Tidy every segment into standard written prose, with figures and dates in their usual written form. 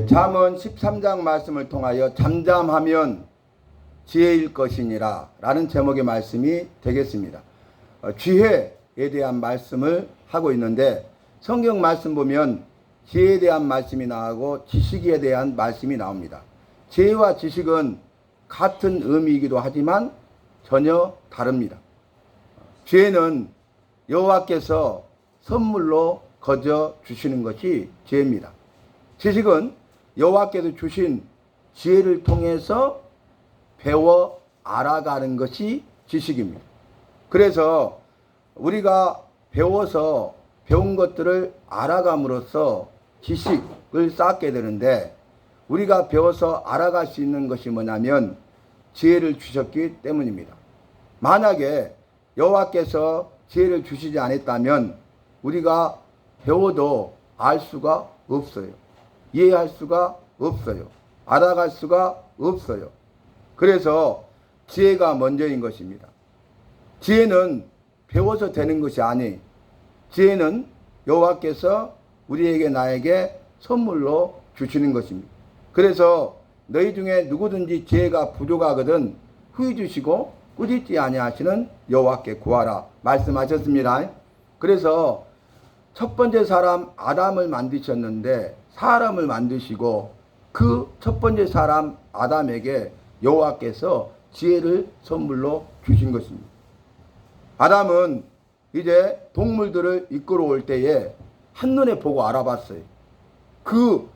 잠언 13장 말씀을 통하여 잠잠하면 지혜일 것이니라 라는 제목의 말씀이 되겠습니다. 지혜에 대한 말씀을 하고 있는데 성경 말씀 보면 지혜에 대한 말씀이 나오고 지식에 대한 말씀이 나옵니다. 지혜와 지식은 같은 의미이기도 하지만 전혀 다릅니다. 지혜는 여호와께서 선물로 거저 주시는 것이 지혜입니다. 지식은 여호와께서 주신 지혜를 통해서 배워 알아가는 것이 지식입니다. 그래서 우리가 배워서 배운 것들을 알아감으로써 지식을 쌓게 되는데, 우리가 배워서 알아갈 수 있는 것이 뭐냐면 지혜를 주셨기 때문입니다. 만약에 여호와께서 지혜를 주시지 않았다면 우리가 배워도 알 수가 없어요. 이해할 수가 없어요. 알아갈 수가 없어요. 그래서 지혜가 먼저인 것입니다. 지혜는 배워서 되는 것이 아니, 지혜는 여호와께서 우리에게 나에게 선물로 주시는 것입니다. 그래서 너희 중에 누구든지 지혜가 부족하거든 후히 주시고 꾸짖지 아니하시는 여호와께 구하라 말씀하셨습니다. 그래서 첫 번째 사람 아담을 만드셨는데 사람을 만드시고 그 첫 번째 사람 아담에게 여호와께서 지혜를 선물로 주신 것입니다. 아담은 이제 동물들을 이끌어올 때에 한눈에 보고 알아봤어요. 그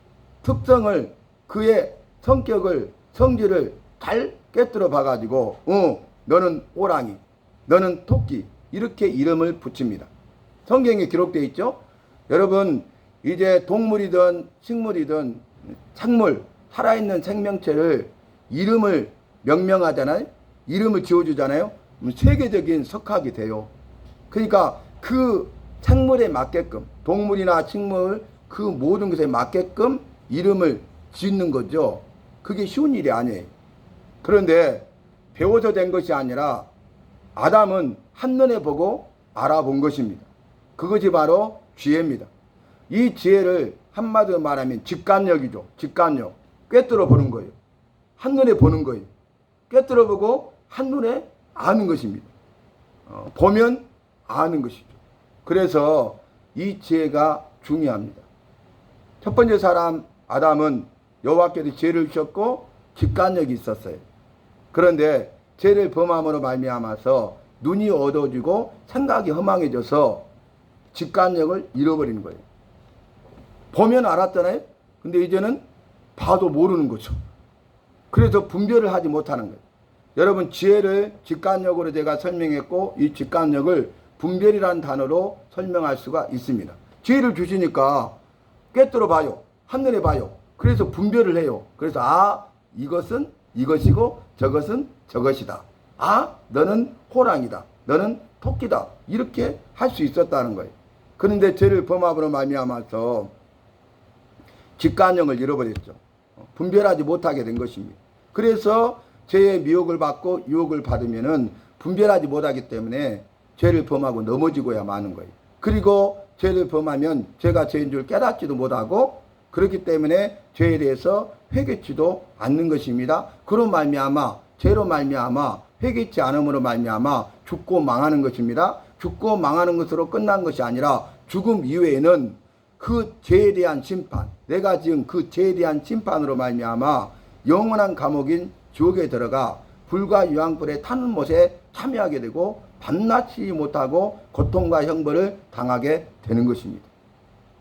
특성을, 그의 성격을, 성질을 잘 깨뜨려 봐가지고 너는 호랑이, 너는 토끼, 이렇게 이름을 붙입니다. 성경에 기록되어 있죠. 여러분, 이제 동물이든 식물이든 작물, 살아있는 생명체를 이름을 명명하잖아요. 이름을 지어주잖아요. 세계적인 석학이 돼요. 그러니까 그 생물에 맞게끔, 동물이나 식물 그 모든 것에 맞게끔 이름을 짓는 거죠. 그게 쉬운 일이 아니에요. 그런데 배워서 된 것이 아니라 아담은 한눈에 보고 알아본 것입니다. 그것이 바로 지혜입니다. 이 지혜를 한마디로 말하면 직관력이죠. 직관력. 꿰뚫어 보는 거예요. 한눈에 보는 거예요. 꿰뚫어 보고 한눈에 아는 것입니다. 보면 아는 것이죠. 그래서 이 지혜가 중요합니다. 첫 번째 사람 아담은 여호와께서 지혜를 주셨고 직관력이 있었어요. 그런데 죄를 범함으로 말미암아서 눈이 어두워지고 생각이 허망해져서 직관력을 잃어버리는 거예요. 보면 알았잖아요. 근데 이제는 봐도 모르는 거죠. 그래서 분별을 하지 못하는 거예요. 여러분, 지혜를 직관력으로 제가 설명했고 이 직관력을 분별이라는 단어로 설명할 수가 있습니다. 지혜를 주시니까 꿰뚫어 봐요. 한눈에 봐요. 그래서 분별을 해요. 그래서 이것은 이것이고 저것은 저것이다. 너는 호랑이다. 너는 토끼다. 이렇게 할 수 있었다는 거예요. 그런데 죄를 범함으로 말미암아서 직관력을 잃어버렸죠. 분별하지 못하게 된 것입니다. 그래서 죄의 미혹을 받고 유혹을 받으면은 분별하지 못하기 때문에 죄를 범하고 넘어지고야 마는 거예요. 그리고 죄를 범하면 죄가 죄인 줄 깨닫지도 못하고, 그렇기 때문에 죄에 대해서 회개치도 않는 것입니다. 그로 말미암아, 죄로 말미암아, 회개치 않음으로 말미암아 죽고 망하는 것입니다. 죽고 망하는 것으로 끝난 것이 아니라 죽음 이후에는 그 죄에 대한 심판, 내가 지은 그 죄에 대한 심판으로 말미암아 영원한 감옥인 지옥에 들어가 불과 유황불에 타는 못에 참여하게 되고 밤낮이 못하고 고통과 형벌을 당하게 되는 것입니다.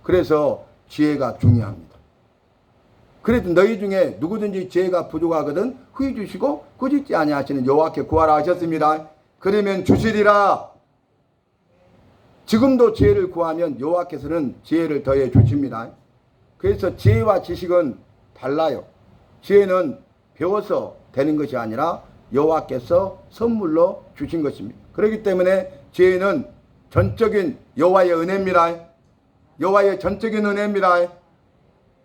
그래서 지혜가 중요합니다. 그래도 너희 중에 누구든지 지혜가 부족하거든 후히 주시고 꾸짖지 아니하시는 여호와께 구하라 하셨습니다. 그러면 주시리라. 지금도 지혜를 구하면 여호와께서는 지혜를 더해 주십니다. 그래서 지혜와 지식은 달라요. 지혜는 배워서 되는 것이 아니라 여호와께서 선물로 주신 것입니다. 그렇기 때문에 지혜는 전적인 여호와의 은혜입니다. 여호와의 전적인 은혜입니다.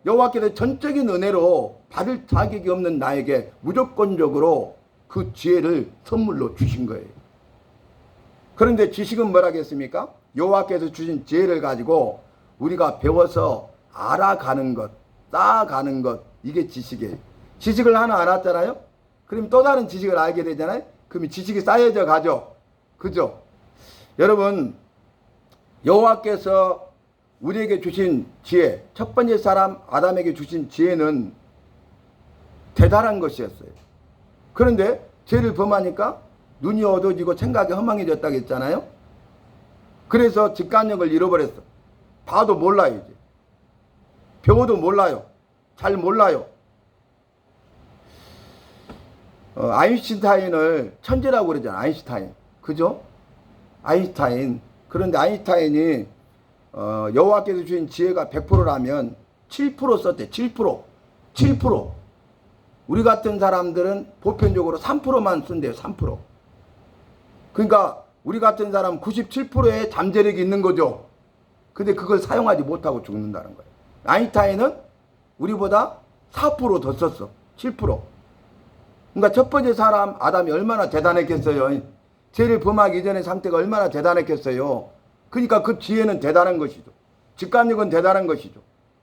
여호와께서 전적인 은혜로 받을 자격이 없는 나에게 무조건적으로 그 지혜를 선물로 주신 거예요. 그런데 지식은 뭐라겠습니까? 여호와께서 주신 지혜를 가지고 우리가 배워서 알아가는 것, 쌓아가는 것, 이게 지식이에요. 지식을 하나 알았잖아요. 그럼 또 다른 지식을 알게 되잖아요. 그럼 지식이 쌓여져 가죠. 그죠? 여러분, 여호와께서 우리에게 주신 지혜, 첫 번째 사람 아담에게 주신 지혜는 대단한 것이었어요. 그런데 죄를 범하니까 눈이 어두워지고 생각이 허망해졌다고 했잖아요. 그래서 직관력을 잃어버렸어. 봐도 몰라요. 이제 배워도 몰라요. 잘 몰라요. 아인슈타인을 천재라고 그러잖아. 아인슈타인. 그죠? 아인슈타인. 그런데 아인슈타인이 여호와께서 주신 지혜가 100%라면 7% 썼대. 7%. 7%. 우리 같은 사람들은 보편적으로 3%만 쓴대요. 3%. 그러니까 우리 같은 사람 97%의 잠재력이 있는 거죠. 근데 그걸 사용하지 못하고 죽는다는 거예요. 아인슈타인은 우리보다 4% 더 썼어. 7%. 그러니까 첫 번째 사람 아담이 얼마나 대단했겠어요. 죄를 범하기 이전의 상태가 얼마나 대단했겠어요. 그러니까 그 지혜는 대단한 것이죠. 직관력은 대단한 것이죠.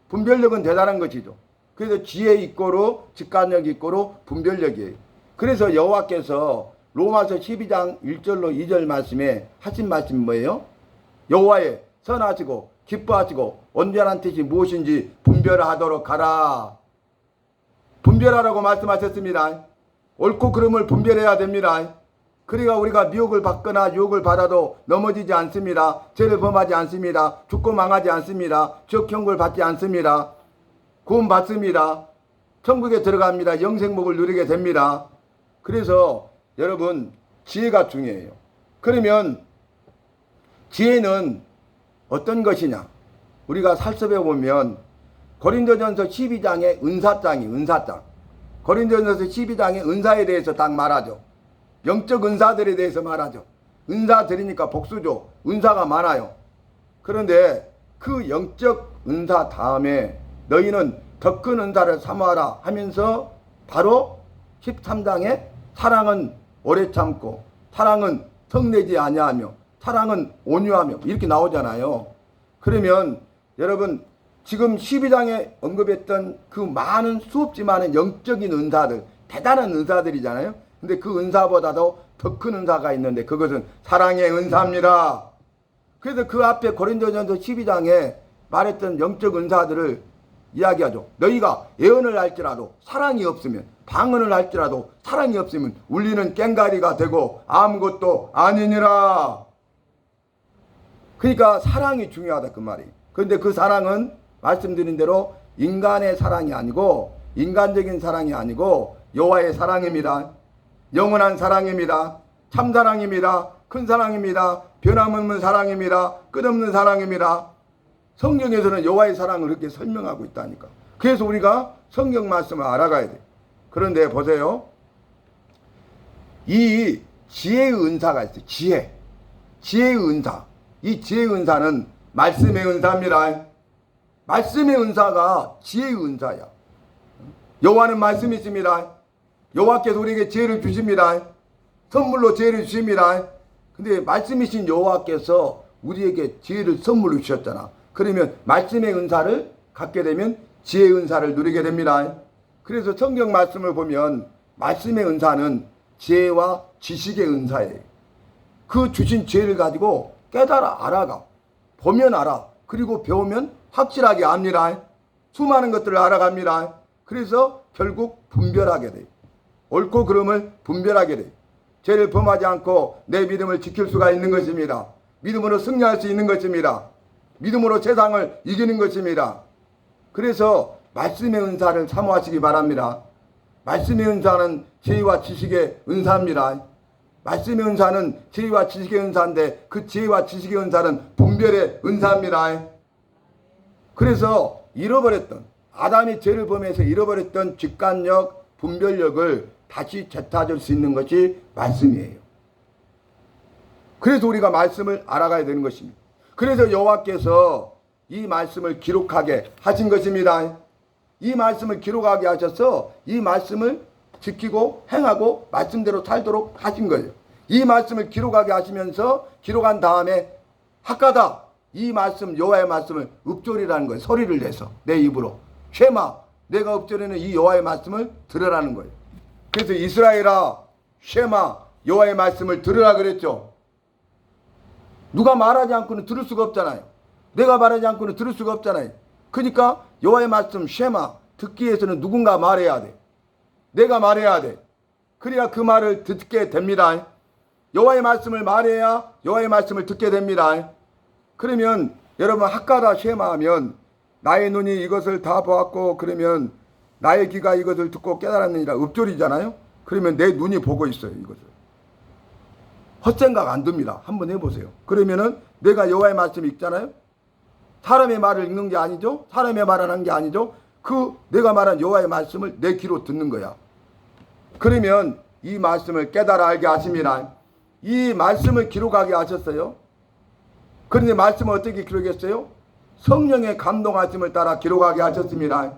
분별력은 대단한 것이죠. 그래서 지혜 있고로 직관력 있고로 분별력이에요. 그래서 여호와께서 로마서 12장 1절로 2절 말씀에 하신 말씀이 뭐예요? 여호와의 선하시고 기뻐하시고 온전한 뜻이 무엇인지 분별하도록 하라. 분별하라고 말씀하셨습니다. 옳고 그름을 분별해야 됩니다. 그러니까 우리가 미혹을 받거나 유혹을 받아도 넘어지지 않습니다. 죄를 범하지 않습니다. 죽고 망하지 않습니다. 지옥형벌 받지 않습니다. 구원 받습니다. 천국에 들어갑니다. 영생복을 누리게 됩니다. 그래서 여러분, 지혜가 중요해요. 그러면 지혜는 어떤 것이냐? 우리가 살펴보면 고린도전서 12장에 은사장이 은사장. 고린도전서 12장에 은사에 대해서 딱 말하죠. 영적 은사들에 대해서 말하죠. 은사 드리니까 복수죠. 은사가 많아요. 그런데 그 영적 은사 다음에 너희는 더 큰 은사를 사모하라 하면서 바로 13장에 사랑은 오래 참고 사랑은 성내지 아니하며 사랑은 온유하며 이렇게 나오잖아요. 그러면 여러분 지금 12장에 언급했던 그 많은 수없지 많은 영적인 은사들, 대단한 은사들이잖아요. 근데 그 은사보다도 더 큰 은사가 있는데 그것은 사랑의 은사입니다. 그래서 그 앞에 고린도전서 12장에 말했던 영적 은사들을 이야기하죠. 너희가 예언을 할지라도 사랑이 없으면, 방언을 할지라도 사랑이 없으면 울리는 꽹가리가 되고 아무것도 아니니라. 그러니까 사랑이 중요하다 그 말이에요. 그런데 그 사랑은 말씀드린 대로 인간의 사랑이 아니고, 인간적인 사랑이 아니고 여호와의 사랑입니다. 영원한 사랑입니다. 참사랑입니다. 큰 사랑입니다. 변함없는 사랑입니다. 끝없는 사랑입니다. 성경에서는 여호와의 사랑을 그렇게 설명하고 있다니까. 그래서 우리가 성경 말씀을 알아가야 돼요. 그런데 보세요. 이 지혜의 은사가 있어요. 지혜의 은사. 이 지혜의 은사는 말씀의 은사입니다. 말씀의 은사가 지혜의 은사야. 여호와는 말씀이 있습니다. 여호와께서 우리에게 지혜를 주십니다. 선물로 지혜를 주십니다. 근데 말씀이신 여호와께서 우리에게 지혜를 선물로 주셨잖아. 그러면 말씀의 은사를 갖게 되면 지혜의 은사를 누리게 됩니다. 그래서 성경 말씀을 보면 말씀의 은사는 지혜와 지식의 은사예요. 그 주신 지혜를 가지고 깨달아 알아가. 보면 알아. 그리고 배우면 확실하게 압니다. 수많은 것들을 알아갑니다. 그래서 결국 분별하게 돼요. 옳고 그름을 분별하게 돼요. 죄를 범하지 않고 내 믿음을 지킬 수가 있는 것입니다. 믿음으로 승리할 수 있는 것입니다. 믿음으로 세상을 이기는 것입니다. 그래서 말씀의 은사를 사모하시기 바랍니다. 말씀의 은사는 지혜와 지식의 은사입니다. 말씀의 은사는 지혜와 지식의 은사인데 그 지혜와 지식의 은사는 분별의 은사입니다. 그래서 잃어버렸던, 아담이 죄를 범해서 잃어버렸던 직관력, 분별력을 다시 되찾을 수 있는 것이 말씀이에요. 그래서 우리가 말씀을 알아가야 되는 것입니다. 그래서 여호와께서 이 말씀을 기록하게 하신 것입니다. 이 말씀을 기록하게 하셔서 이 말씀을 지키고 행하고 말씀대로 살도록 하신 거예요. 이 말씀을 기록하게 하시면서 기록한 다음에 학가다 이 말씀 여호와의 말씀을 읊조리라는 거예요. 소리를 내서 내 입으로 쉐마, 내가 엎드리는 이 여호와의 말씀을 들으라는 거예요. 그래서 이스라엘아 쉐마, 여호와의 말씀을 들으라 그랬죠. 누가 말하지 않고는 들을 수가 없잖아요. 내가 말하지 않고는 들을 수가 없잖아요. 그러니까 여호와의 말씀 쉐마, 듣기 위해서는 누군가 말해야 돼. 내가 말해야 돼. 그래야 그 말을 듣게 됩니다. 여호와의 말씀을 말해야 여호와의 말씀을 듣게 됩니다. 그러면 여러분 학가다 쉐마 하면 나의 눈이 이것을 다 보았고 그러면 나의 귀가 이것을 듣고 깨달았느니라 읍조리잖아요. 그러면 내 눈이 보고 있어요. 이것을. 헛생각 안 듭니다. 한번 해보세요. 그러면은 내가 여호와의 말씀 읽잖아요. 사람의 말을 읽는 게 아니죠. 사람의 말을 하는 게 아니죠. 그 내가 말한 여호와의 말씀을 내 귀로 듣는 거야. 그러면 이 말씀을 깨달아 알게 하십니다. 이 말씀을 기록하게 하셨어요. 그런데 말씀을 어떻게 기록했어요? 성령의 감동하심을 따라 기록하게 하셨습니다.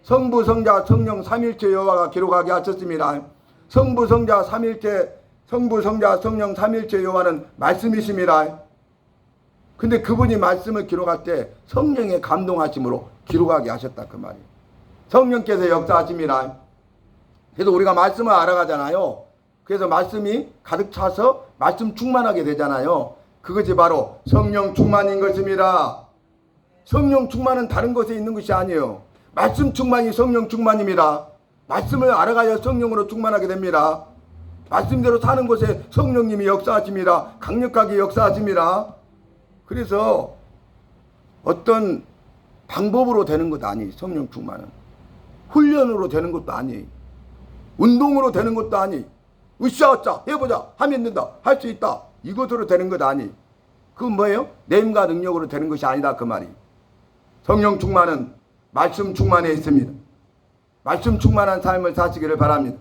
성부, 성자, 성령 삼일체 여호와가 기록하게 하셨습니다. 성부, 성자, 삼일체 성부, 성자, 성령 삼일체 여호와는 말씀이십니다. 근데 그분이 말씀을 기록할 때 성령의 감동하심으로 기록하게 하셨다 그 말이에요. 성령께서 역사하십니다. 그래서 우리가 말씀을 알아가잖아요. 그래서 말씀이 가득 차서 말씀 충만하게 되잖아요. 그것이 바로 성령 충만인 것입니다. 성령 충만은 다른 것에 있는 것이 아니에요. 말씀 충만이 성령 충만입니다. 말씀을 알아가야 성령으로 충만하게 됩니다. 말씀대로 사는 곳에 성령님이 역사하십니다. 강력하게 역사하십니다. 그래서 어떤 방법으로 되는 것도 아니에요. 성령 충만은. 훈련으로 되는 것도 아니에요. 운동으로 되는 것도 아니에요. 으쌰으쌰 해보자 하면 된다. 할 수 있다. 이것으로 되는 것 아니에요. 그건 뭐예요? 내임과 능력으로 되는 것이 아니다 그 말이에요. 성령 충만은 말씀 충만에 있습니다. 말씀 충만한 삶을 사시기를 바랍니다.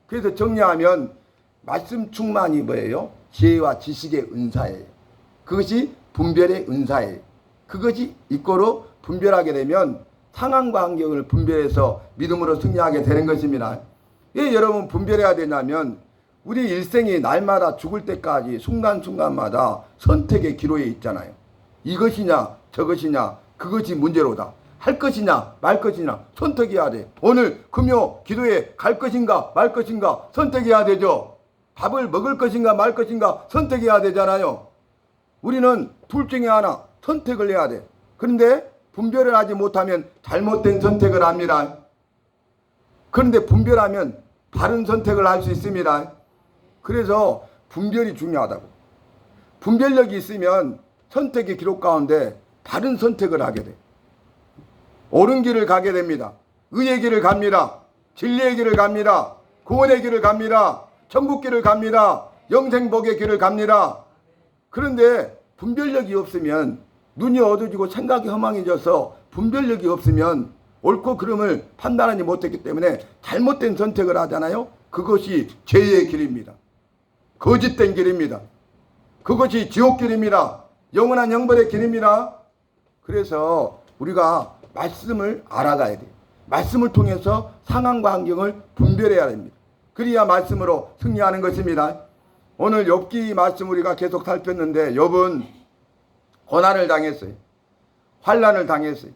그래서 정리하면 말씀 충만이 뭐예요? 지혜와 지식의 은사예요. 그것이 분별의 은사예요. 그것이 이꼬로 분별하게 되면 상황과 환경을 분별해서 믿음으로 승리하게 되는 것입니다. 왜 여러분 분별해야 되냐면 우리 일생이 날마다 죽을 때까지 순간순간마다 선택의 기로에 있잖아요. 이것이냐 저것이냐 그것이 문제로다. 할 것이냐 말 것이냐 선택해야 돼. 오늘 금요 기도에 갈 것인가 말 것인가 선택해야 되죠. 밥을 먹을 것인가 말 것인가 선택해야 되잖아요. 우리는 둘 중에 하나 선택을 해야 돼. 그런데 분별을 하지 못하면 잘못된 선택을 합니다. 그런데 분별하면 바른 선택을 할 수 있습니다. 그래서 분별이 중요하다고. 분별력이 있으면 선택의 기록 가운데 바른 선택을 하게 돼. 옳은 길을 가게 됩니다. 의의 길을 갑니다. 진리의 길을 갑니다. 구원의 길을 갑니다. 천국 길을 갑니다. 영생복의 길을 갑니다. 그런데 분별력이 없으면 눈이 어두워지고 생각이 허망해져서 분별력이 없으면 옳고 그름을 판단하지 못했기 때문에 잘못된 선택을 하잖아요. 그것이 죄의 길입니다. 거짓된 길입니다. 그것이 지옥길입니다. 영원한 형벌의 길입니다. 그래서 우리가 말씀을 알아가야 돼요. 말씀을 통해서 상황과 환경을 분별해야 됩니다. 그래야 말씀으로 승리하는 것입니다. 오늘 욥기 말씀 우리가 계속 살폈는데 욥은 고난을 당했어요. 환난을 당했어요.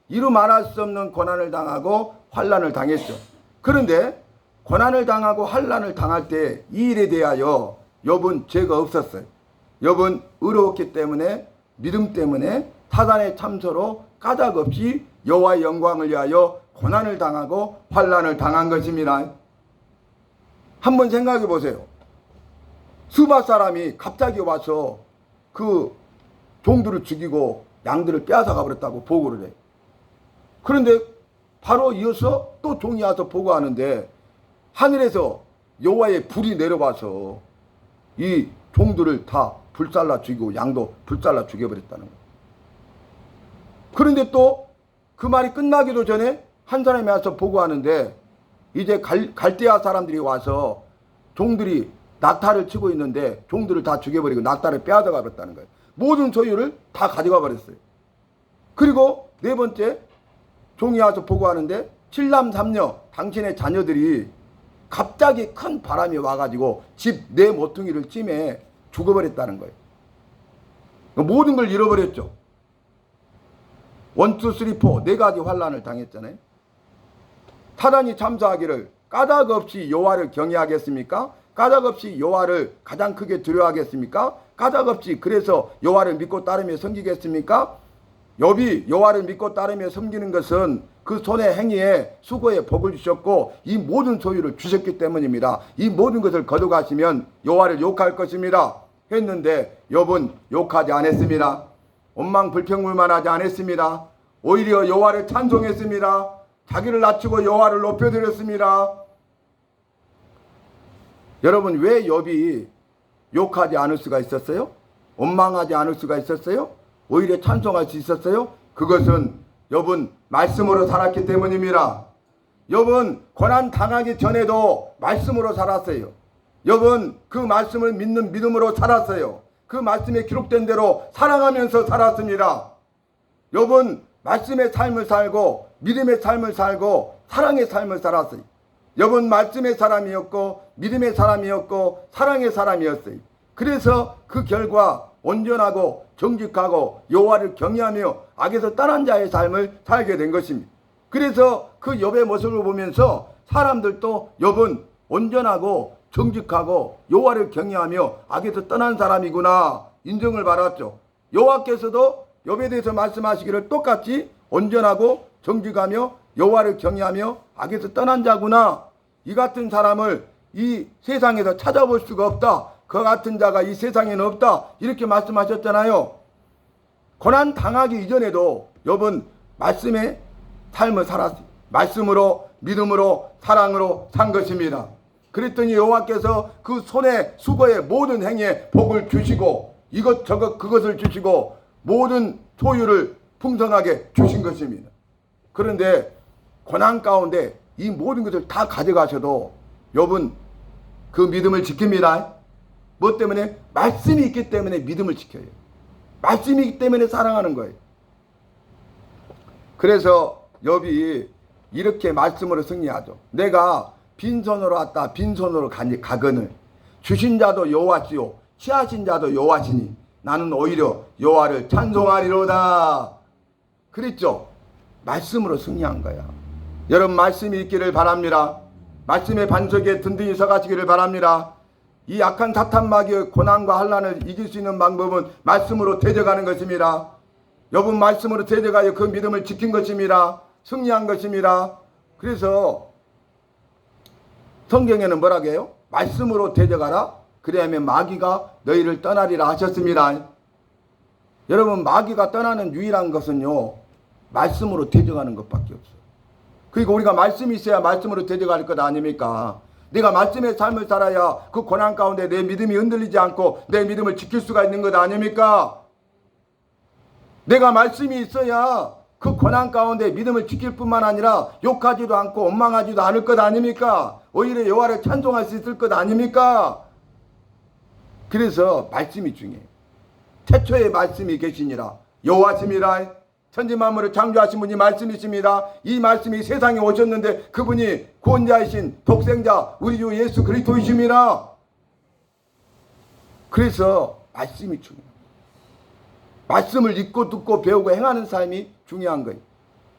이루 말할 수 없는 고난을 당하고 환난을 당했죠. 그런데 고난을 당하고 환난을 당할 때 이 일에 대하여 욥은 죄가 없었어요. 욥은 의로웠기 때문에 믿음 때문에 사단의 참소로 까닭없이 여호와의 영광을 위하여 고난을 당하고 환난을 당한 것입니다. 한번 생각해 보세요. 수바 사람이 갑자기 와서 그 종들을 죽이고 양들을 빼앗아가 버렸다고 보고를 해요. 그런데 바로 이어서 또 종이 와서 보고하는데 하늘에서 여호와의 불이 내려와서 이 종들을 다 불살라 죽이고 양도 불살라 죽여버렸다는 거예요. 그런데 또 그 말이 끝나기도 전에 한 사람이 와서 보고하는데 이제 갈대아 사람들이 와서 종들이 낙타를 치고 있는데 종들을 다 죽여버리고 낙타를 빼앗아가 버렸다는 거예요. 모든 소유를 다 가져가 버렸어요. 그리고 네 번째 종이 와서 보고하는데 7남 3녀 당신의 자녀들이 갑자기 큰 바람이 와가지고 집 네 모퉁이를 찜해 죽어버렸다는 거예요. 모든 걸 잃어버렸죠. 원투 쓰리 포 네 가지 환난을 당했잖아요. 사단이 참사하기를 까닭 없이 여호와를 경외하겠습니까? 까닭 없이 여호와를 가장 크게 두려워하겠습니까? 까닭 없이 그래서 여호와를 믿고 따르며 섬기겠습니까? 욥이 여호와를 믿고 따르며 섬기는 것은 그 손의 행위에 수고에 복을 주셨고 이 모든 소유를 주셨기 때문입니다. 이 모든 것을 거둬가시면 여호와를 욕할 것입니다. 했는데 욥은 욕하지 않았습니다. 원망 불평불만 하지 않았습니다. 오히려 여호와를 찬송했습니다. 자기를 낮추고 여호와를 높여드렸습니다. 여러분, 왜 욥이 욕하지 않을 수가 있었어요? 원망하지 않을 수가 있었어요? 오히려 찬송할 수 있었어요? 그것은 욥은 말씀으로 살았기 때문입니다. 욥은 고난 당하기 전에도 말씀으로 살았어요. 욥은 그 말씀을 믿는 믿음으로 살았어요. 그 말씀에 기록된 대로 살아가면서 살았습니다. 욥은 말씀의 삶을 살고 믿음의 삶을 살고 사랑의 삶을 살았어요. 욥은 말씀의 사람이었고 믿음의 사람이었고 사랑의 사람이었어요. 그래서 그 결과 온전하고 정직하고 여호와를 경외하며 악에서 떠난 자의 삶을 살게 된 것입니다. 그래서 그 욥의 모습을 보면서 사람들도 욥은 온전하고 정직하고 여호와를 경외하며 악에서 떠난 사람이구나 인정을 받았죠. 여호와께서도 욥에 대해서 말씀하시기를 똑같이 온전하고 정직하며 여호와를 경외하며 악에서 떠난 자구나. 이 같은 사람을 이 세상에서 찾아볼 수가 없다. 그 같은 자가 이 세상에는 없다. 이렇게 말씀하셨잖아요. 고난 당하기 이전에도 욥은 말씀의 삶을 살았어요. 말씀으로 믿음으로 사랑으로 산 것입니다. 그랬더니 여호와께서 그 손에 수고의 모든 행위에 복을 주시고 이것저것 그것을 주시고 모든 소유를 풍성하게 주신 것입니다. 그런데 고난 가운데 이 모든 것을 다 가져가셔도 욥은 그 믿음을 지킵니다. 뭐 때문에? 말씀이 있기 때문에 믿음을 지켜요. 말씀이 있기 때문에 사랑하는 거예요. 그래서 욥이 이렇게 말씀으로 승리하죠. 내가 빈손으로 왔다 빈손으로 가거늘 주신 자도 여호와시요 취하신 자도 여호와시니 나는 오히려 여호와를 찬송하리로다. 그랬죠. 말씀으로 승리한 거야. 여러분, 말씀이 있기를 바랍니다. 말씀의 반석에 든든히 서가시기를 바랍니다. 이 악한 사탄 마귀의 고난과 환난을 이길 수 있는 방법은 말씀으로 대적하는 것입니다. 욥은 말씀으로 대적하여 그 믿음을 지킨 것입니다. 승리한 것입니다. 그래서 성경에는 뭐라고 해요? 말씀으로 대적하라. 그래야면 마귀가 너희를 떠나리라 하셨습니다. 여러분, 마귀가 떠나는 유일한 것은요, 말씀으로 대적하는 것밖에 없어요. 그리고 우리가 말씀이 있어야 말씀으로 대적할 것 아닙니까? 내가 말씀의 삶을 살아야 그 고난 가운데 내 믿음이 흔들리지 않고 내 믿음을 지킬 수가 있는 것 아닙니까? 내가 말씀이 있어야 그 고난 가운데 믿음을 지킬 뿐만 아니라 욕하지도 않고 원망하지도 않을 것 아닙니까? 오히려 여호와를 찬송할 수 있을 것 아닙니까? 그래서 말씀이 중요해요. 태초에 말씀이 계시니라. 여호와심이라. 천지만물을 창조하신 분이 말씀이십니다. 이 말씀이 세상에 오셨는데 그분이 구원자이신 독생자 우리 주 예수 그리스도이십니다. 그래서 말씀이 중요해요. 말씀을 읽고 듣고 배우고 행하는 삶이 중요한 거예요.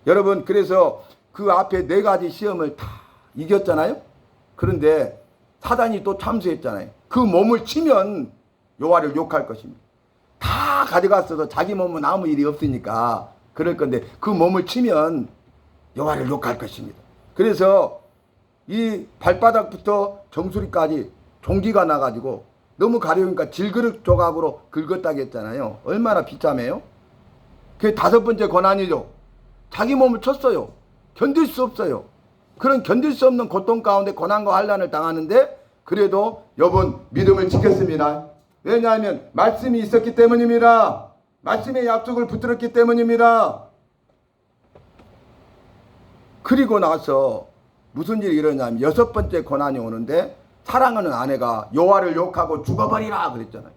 여러분, 그래서 그 앞에 네 가지 시험을 다 이겼잖아요. 그런데 사단이 또 참수했잖아요. 그 몸을 치면 여호와를 욕할 것입니다. 다 가져갔어도 자기 몸은 아무 일이 없으니까 그럴 건데 그 몸을 치면 여호와를 욕할 것입니다. 그래서 이 발바닥부터 정수리까지 종기가 나가지고 너무 가려우니까 질그릇 조각으로 긁었다고 했잖아요. 얼마나 비참해요? 그게 다섯 번째 고난이죠. 자기 몸을 쳤어요. 견딜 수 없어요. 그런 견딜 수 없는 고통 가운데 고난과 환난을 당하는데 그래도 욥은 믿음을 지켰습니다. 왜냐하면 말씀이 있었기 때문입니다. 말씀의 약속을 붙들었기 때문입니다. 그리고 나서 무슨 일이 일어나냐면 여섯 번째 고난이 오는데 사랑하는 아내가 여호와를 욕하고 죽어버리라 그랬잖아요.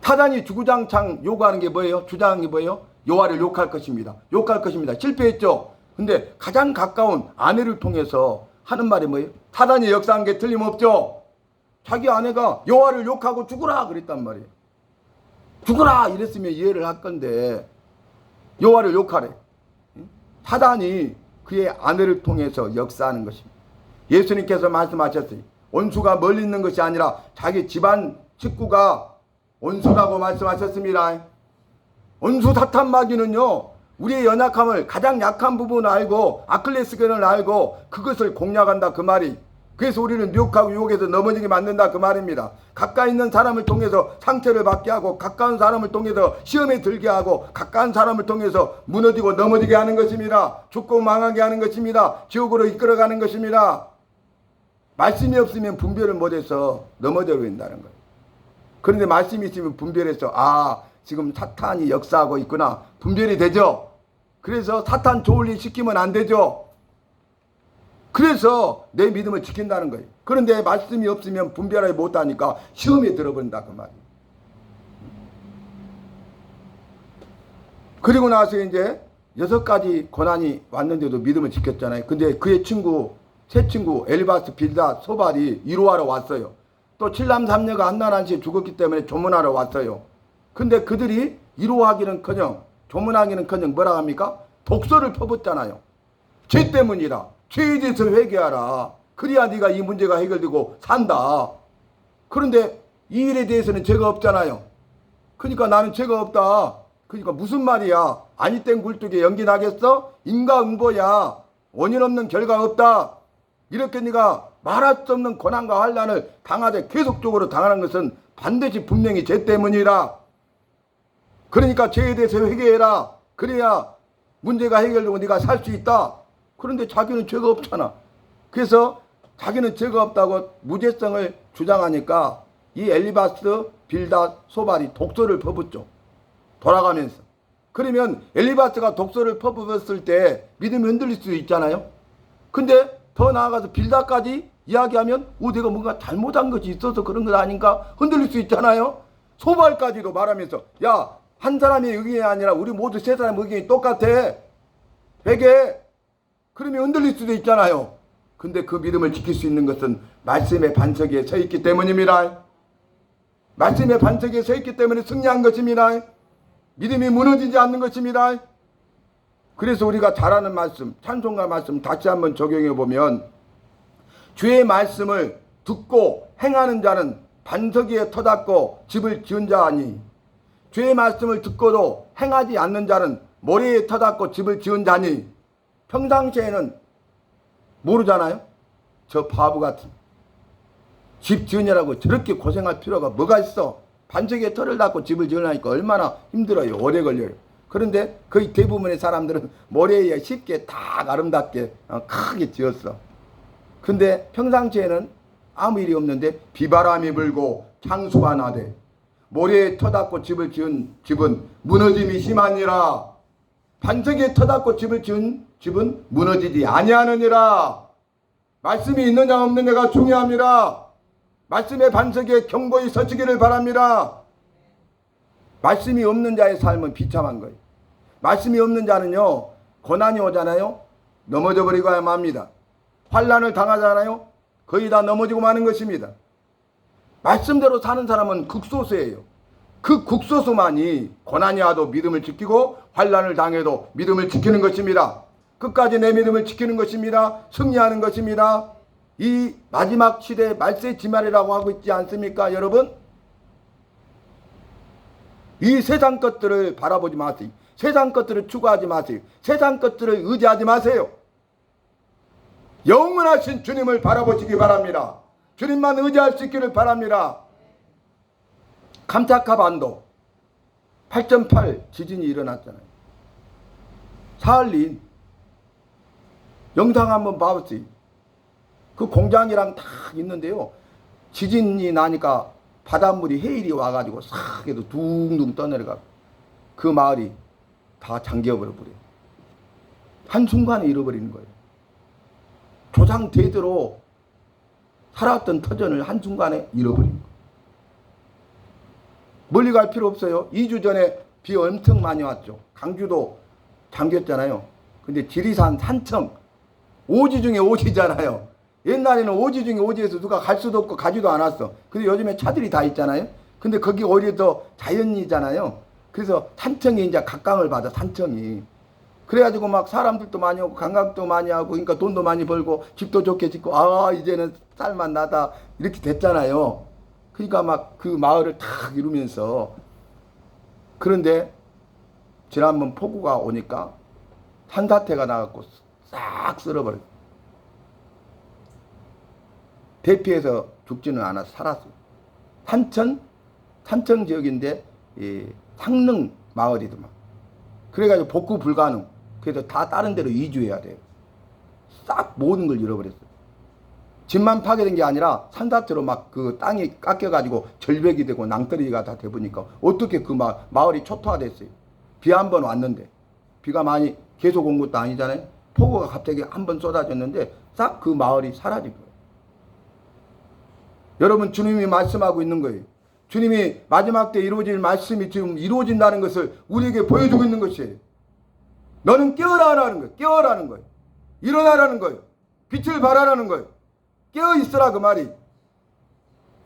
사단이 주구장창 요구하는 게 뭐예요? 주장한 게 뭐예요? 여호와를 욕할 것입니다. 욕할 것입니다. 실패했죠. 근데 가장 가까운 아내를 통해서 하는 말이 뭐예요? 사단이 역사한 게 틀림없죠. 자기 아내가 여호와를 욕하고 죽으라 그랬단 말이에요. 죽으라 이랬으면 이해를 할 건데 여호와를 욕하래. 사단이 그의 아내를 통해서 역사하는 것입니다. 예수님께서 말씀하셨어요. 원수가 멀리 있는 것이 아니라 자기 집안 식구가 원수라고 말씀하셨습니다. 원수 사탄 마귀는요, 우리의 연약함을, 가장 약한 부분을 알고 아킬레스건을 알고 그것을 공략한다 그 말이. 그래서 우리는 미혹하고 유혹해서 넘어지게 만든다 그 말입니다. 가까이 있는 사람을 통해서 상처를 받게 하고, 가까운 사람을 통해서 시험에 들게 하고, 가까운 사람을 통해서 무너지고 넘어지게 하는 것입니다. 죽고 망하게 하는 것입니다. 지옥으로 이끌어가는 것입니다. 말씀이 없으면 분별을 못해서 넘어져 버린다는 거예요. 그런데 말씀이 있으면 분별해서 지금 사탄이 역사하고 있구나, 분별이 되죠. 그래서 사탄 좋을 일 시키면 안 되죠. 그래서 내 믿음을 지킨다는 거예요. 그런데 말씀이 없으면 분별하지 못하니까 시험에 들어버린다 그 말이에요. 그리고 나서 이제 6가지 고난이 왔는데도 믿음을 지켰잖아요. 근데 그의 세 친구 엘리바스, 빌닷, 소발이 위로하러 왔어요. 또 7남 3녀가 한나란시에 죽었기 때문에 조문하러 왔어요. 근데 그들이 위로하기는커녕, 조문하기는커녕 뭐라 합니까? 독서를 퍼붓잖아요. 죄 때문이라. 죄에 대해서 회개하라. 그래야 네가 이 문제가 해결되고 산다. 그런데 이 일에 대해서는 죄가 없잖아요. 그러니까 나는 죄가 없다. 그러니까 무슨 말이야? 아니 땐 굴뚝에 연기 나겠어? 인과응보야. 원인 없는 결과 없다. 이렇게 네가 말할 수 없는 고난과 환난을 당하되 계속적으로 당하는 것은 반드시 분명히 죄 때문이라. 그러니까 죄에 대해서 회개해라. 그래야 문제가 해결되고 네가 살 수 있다. 그런데 자기는 죄가 없잖아. 그래서 자기는 죄가 없다고 무죄성을 주장하니까 이 엘리바스, 빌닷, 소발이 독소를 퍼붓죠. 돌아가면서. 그러면 엘리바스가 독소를 퍼붓었을 때 믿음이 흔들릴 수 있잖아요. 근데 더 나아가서 빌닷까지 이야기하면 내가 뭔가 잘못한 것이 있어서 그런 것 아닌가 흔들릴 수 있잖아요. 소발까지도 말하면서 한 사람의 의견이 아니라 우리 모두 세 사람의 의견이 똑같아. 회개. 그러면 흔들릴 수도 있잖아요. 근데 그 믿음을 지킬 수 있는 것은 말씀의 반석에 서 있기 때문입니다. 말씀의 반석에 서 있기 때문에 승리한 것입니다. 믿음이 무너지지 않는 것입니다. 그래서 우리가 잘 아는 말씀, 찬송가 말씀 다시 한번 적용해 보면, 주의 말씀을 듣고 행하는 자는 반석 위에 터닫고 집을 지은 자 아니, 주의 말씀을 듣고도 행하지 않는 자는 모래에 터닫고 집을 지은 자니. 평상시에는 모르잖아요. 저 바보 같은 집 지으냐라고 저렇게 고생할 필요가 뭐가 있어. 반석에 털을 닫고 집을 지으려니까 얼마나 힘들어요. 오래 걸려요. 그런데 거의 대부분의 사람들은 모래에 쉽게 딱 아름답게 크게 지었어. 근데 평상시에는 아무 일이 없는데 비바람이 불고 창수가 나되 모래에 터닫고 집을 지은 집은 무너짐이 심하니라. 반석에 터닫고 집을 지은 집은 무너지지 아니하느니라. 말씀이 있느냐 없느냐가 중요합니다. 말씀의 반석에 경고히 서치기를 바랍니다. 말씀이 없는 자의 삶은 비참한 거예요. 말씀이 없는 자는요, 고난이 오잖아요, 넘어져 버리고 맙니다. 환난을 당하잖아요, 거의 다 넘어지고 마는 것입니다. 말씀대로 사는 사람은 극소수예요. 그 극소수만이 고난이 와도 믿음을 지키고 환난을 당해도 믿음을 지키는 것입니다. 끝까지 내 믿음을 지키는 것입니다. 승리하는 것입니다. 이 마지막 시대 말세 지말이라고 하고 있지 않습니까, 여러분? 이 세상 것들을 바라보지 마세요. 세상 것들을 추구하지 마세요. 세상 것들을 의지하지 마세요. 영원하신 주님을 바라보시기 바랍니다. 주님만 의지할 수 있기를 바랍니다. 감타카 반도 8.8 지진이 일어났잖아요. 사할린 영상 한번 봐보세요. 그 공장이랑 딱 있는데요, 지진이 나니까 바닷물이 해일이 와가지고 싹 해도 둥둥 떠내려가고 그 마을이 다 잠겨버려버려요. 한순간에 잃어버리는 거예요. 조상 대대로 살았던 터전을 한순간에 잃어버린 거예요. 멀리 갈 필요 없어요. 2주 전에 비 엄청 많이 왔죠. 강주도 잠겼잖아요. 근데 지리산 산청 오지 중에 오지잖아요. 옛날에는 오지 중에 오지에서 누가 갈 수도 없고 가지도 않았어. 근데 요즘에 차들이 다 있잖아요. 근데 거기 오히려 더 자연이잖아요. 그래서 산청이 이제 각광을 받아, 산청이. 그래가지고 막 사람들도 많이 오고 관광도 많이 하고 그러니까 돈도 많이 벌고 집도 좋게 짓고 아 이제는 살만 나다 이렇게 됐잖아요. 그러니까 막 그 마을을 탁 이루면서 그런데 지난번 폭우가 오니까 산사태가 나갖고 싹 쓸어버렸어. 대피해서 죽지는 않아서 살았어. 산청 지역인데 상릉 마을이더만. 그래가지고 복구 불가능. 그래서 다 다른 데로 이주해야 돼요. 싹 모든 걸 잃어버렸어요. 집만 파괴된 게 아니라 산사태로 막 그 땅이 깎여가지고 절벽이 되고 낭떠러지가 다 돼보니까 어떻게 그 마을이 초토화됐어요. 비 한 번 왔는데 비가 많이 계속 온 것도 아니잖아요. 폭우가 갑자기 한 번 쏟아졌는데 싹 그 마을이 사라진 거예요. 여러분 주님이 말씀하고 있는 거예요. 주님이 마지막 때 이루어질 말씀이 지금 이루어진다는 것을 우리에게 보여주고 있는 것이에요. 너는 깨어라라는 거예요. 깨어라는 거예요. 일어나라는 거예요. 빛을 발하라는 거예요. 깨어 있으라 그 말이.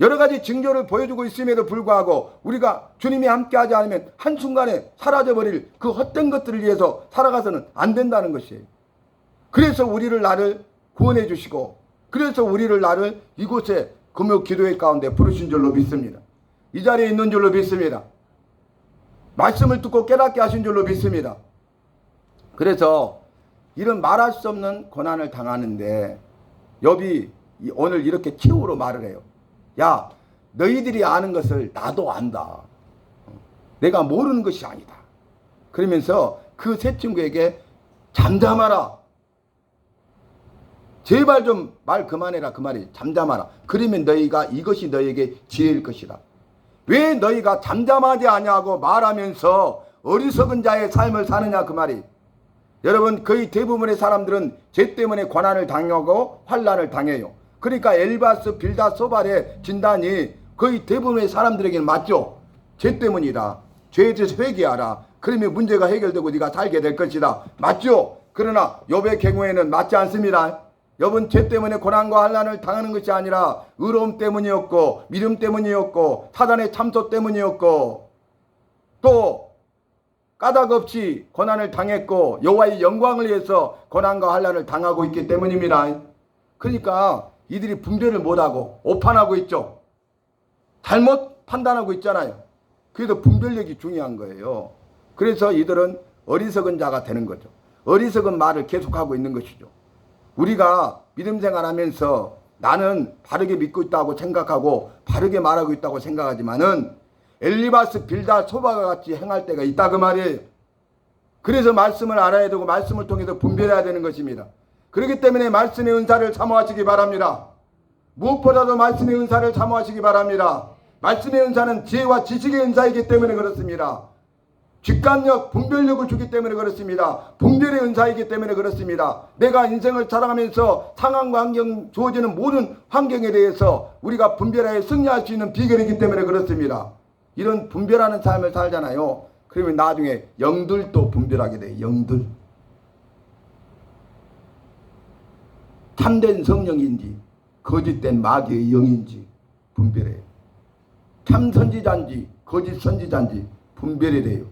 여러 가지 징조를 보여주고 있음에도 불구하고 우리가 주님이 함께하지 않으면 한순간에 사라져버릴 그 헛된 것들을 위해서 살아가서는 안 된다는 것이에요. 그래서 우리를 나를 구원해 주시고 그래서 우리를 나를 이곳에 금요 기도회 가운데 부르신 줄로 믿습니다. 이 자리에 있는 줄로 믿습니다. 말씀을 듣고 깨닫게 하신 줄로 믿습니다. 그래서 이런 말할 수 없는 고난을 당하는데 욥이 오늘 이렇게 치우로 말을 해요. 야, 너희들이 아는 것을 나도 안다. 내가 모르는 것이 아니다. 그러면서 그 세 친구에게 잠잠하라. 제발 좀 말 그만해라 그 말이. 잠잠하라. 그러면 너희가 이것이 너희에게 지혜일 것이다. 왜 너희가 잠잠하지 아니하고 말하면서 어리석은 자의 삶을 사느냐 그 말이. 여러분 거의 대부분의 사람들은 죄 때문에 고난을 당하고 환난을 당해요. 그러니까 엘바스 빌닷 소발의 진단이 거의 대부분의 사람들에게는 맞죠. 죄 때문이다. 죄에 대해서 회개하라. 그러면 문제가 해결되고 네가 살게 될 것이다. 맞죠. 그러나 욥의 경우에는 맞지 않습니다. 욥은 죄 때문에 고난과 환난을 당하는 것이 아니라 의로움 때문이었고 믿음 때문이었고 사단의 참소 때문이었고 또 까닭 없이 고난을 당했고 여호와의 영광을 위해서 고난과 환난을 당하고 있기 때문입니다. 그러니까 이들이 분별을 못하고 오판하고 있죠. 잘못 판단하고 있잖아요. 그래서 분별력이 중요한 거예요. 그래서 이들은 어리석은 자가 되는 거죠. 어리석은 말을 계속하고 있는 것이죠. 우리가 믿음 생활하면서 나는 바르게 믿고 있다고 생각하고 바르게 말하고 있다고 생각하지만은 엘리바스 빌닷 소바가 같이 행할 때가 있다 그 말이에요. 그래서 말씀을 알아야 되고 말씀을 통해서 분별해야 되는 것입니다. 그렇기 때문에 말씀의 은사를 사모하시기 바랍니다. 무엇보다도 말씀의 은사를 사모하시기 바랍니다. 말씀의 은사는 지혜와 지식의 은사이기 때문에 그렇습니다. 직관력, 분별력을 주기 때문에 그렇습니다. 분별의 은사이기 때문에 그렇습니다. 내가 인생을 살아가면서 상황과 환경, 주어지는 모든 환경에 대해서 우리가 분별하여 승리할 수 있는 비결이기 때문에 그렇습니다. 이런 분별하는 삶을 살잖아요. 그러면 나중에 영들도 분별하게 돼요. 영들. 참된 성령인지 거짓된 마귀의 영인지 분별해요. 참 선지자인지 거짓 선지자인지 분별이 돼요.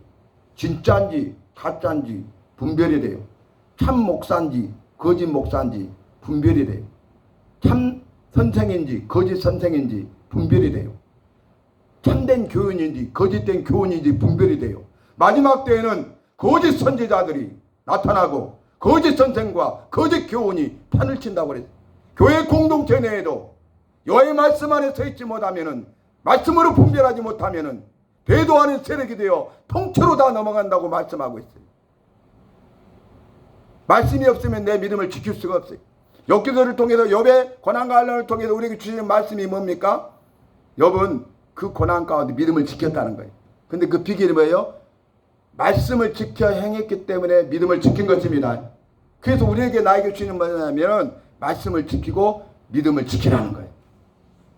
진짜인지 가짜인지 분별이 돼요. 참 목사인지 거짓 목사인지 분별이 돼요. 참 선생인지 거짓 선생인지 분별이 돼요. 참된 교훈인지 거짓된 교훈인지 분별이 돼요. 마지막 때에는 거짓 선지자들이 나타나고 거짓 선생과 거짓 교훈이 판을 친다고 그랬어요. 교회 공동체 내에도 여호와의 말씀 안에 서 있지 못하면은 말씀으로 분별하지 못하면은 배도하는 세력이 되어 통째로 다 넘어간다고 말씀하고 있어요. 말씀이 없으면 내 믿음을 지킬 수가 없어요. 욥기서를 통해서 욥의 고난과 환난을 통해서 우리에게 주시는 말씀이 뭡니까? 욥은 그 고난 가운데 믿음을 지켰다는 거예요. 근데 그 비결이 뭐예요? 말씀을 지켜 행했기 때문에 믿음을 지킨 것입니다. 그래서 우리에게 나에게 주시는 뭐냐면 말씀을 지키고 믿음을 지키라는 거예요.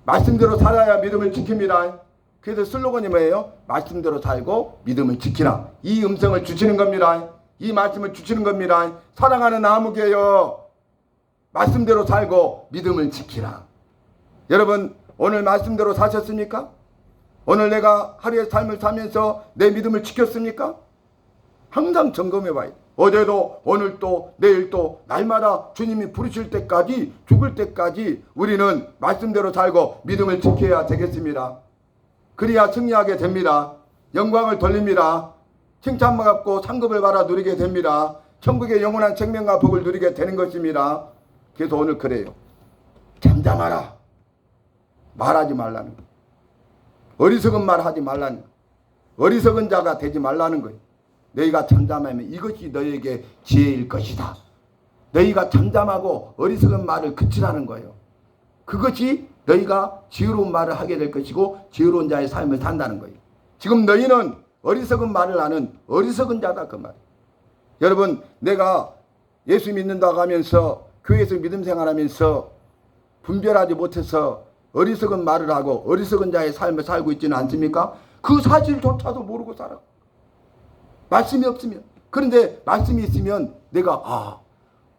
말씀대로 살아야 믿음을 지킵니다. 그래서 슬로건이 뭐예요? 말씀대로 살고 믿음을 지키라. 이 음성을 주시는 겁니다. 이 말씀을 주시는 겁니다. 사랑하는 나무교여 말씀대로 살고 믿음을 지키라. 여러분 오늘 말씀대로 사셨습니까? 오늘 내가 하루의 삶을 살면서 내 믿음을 지켰습니까? 항상 점검해 봐야 돼. 어제도 오늘도 내일도 날마다 주님이 부르실 때까지, 죽을 때까지 우리는 말씀대로 살고 믿음을 지켜야 되겠습니다. 그래야 승리하게 됩니다. 영광을 돌립니다. 칭찬만 갖고 상급을 받아 누리게 됩니다. 천국의 영원한 생명과 복을 누리게 되는 것입니다. 그래서 오늘 그래요. 잠잠하라. 말하지 말라는 거예요. 어리석은 말 하지 말라는 거예요. 어리석은 자가 되지 말라는 거예요. 너희가 잠잠하면 이것이 너희에게 지혜일 것이다. 너희가 잠잠하고 어리석은 말을 그치라는 거예요. 그것이 너희가 지혜로운 말을 하게 될 것이고 지혜로운 자의 삶을 산다는 거예요. 지금 너희는 어리석은 말을 하는 어리석은 자다 그 말이에요. 여러분, 내가 예수 믿는다고 하면서 교회에서 믿음 생활하면서 분별하지 못해서 어리석은 말을 하고 어리석은 자의 삶을 살고 있지는 않습니까? 그 사실조차도 모르고 살아. 말씀이 없으면. 그런데 말씀이 있으면 내가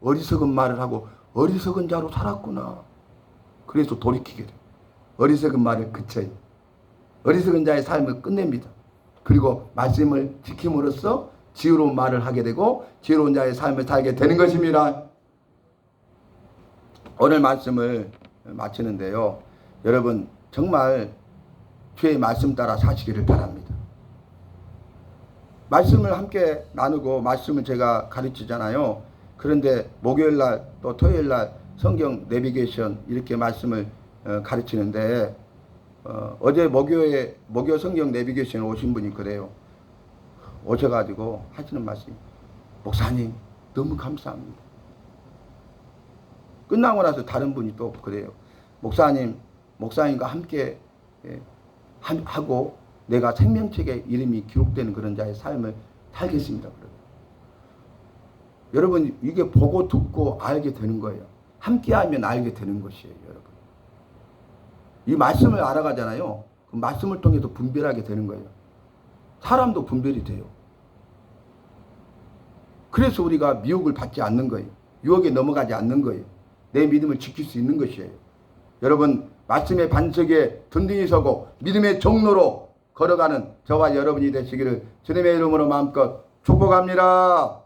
어리석은 말을 하고 어리석은 자로 살았구나. 그래서 돌이키게 돼. 어리석은 말을 그쳐요. 어리석은 자의 삶을 끝냅니다. 그리고 말씀을 지킴으로써 지혜로운 말을 하게 되고 지혜로운 자의 삶을 살게 되는 것입니다. 오늘 말씀을 마치는데요. 여러분 정말 주의 말씀 따라 사시기를 바랍니다. 말씀을 함께 나누고 말씀을 제가 가르치잖아요. 그런데 목요일날 또 토요일날 성경 내비게이션 이렇게 말씀을 가르치는데 어제 목요 성경 내비게이션 오신 분이 그래요. 오셔가지고 하시는 말씀이 목사님 너무 감사합니다. 끝나고 나서 다른 분이 또 그래요. 목사님과 함께 하고 내가 생명책에 이름이 기록되는 그런 자의 삶을 살겠습니다. 여러분 이게 보고 듣고 알게 되는 거예요. 함께하면 알게 되는 것이에요. 여러분 이 말씀을 알아가잖아요. 그 말씀을 통해서 분별하게 되는 거예요. 사람도 분별이 돼요. 그래서 우리가 미혹을 받지 않는 거예요. 유혹에 넘어가지 않는 거예요. 내 믿음을 지킬 수 있는 것이에요. 여러분 말씀의 반석에 든든히 서고 믿음의 종로로 걸어가는 저와 여러분이 되시기를 주님의 이름으로 마음껏 축복합니다.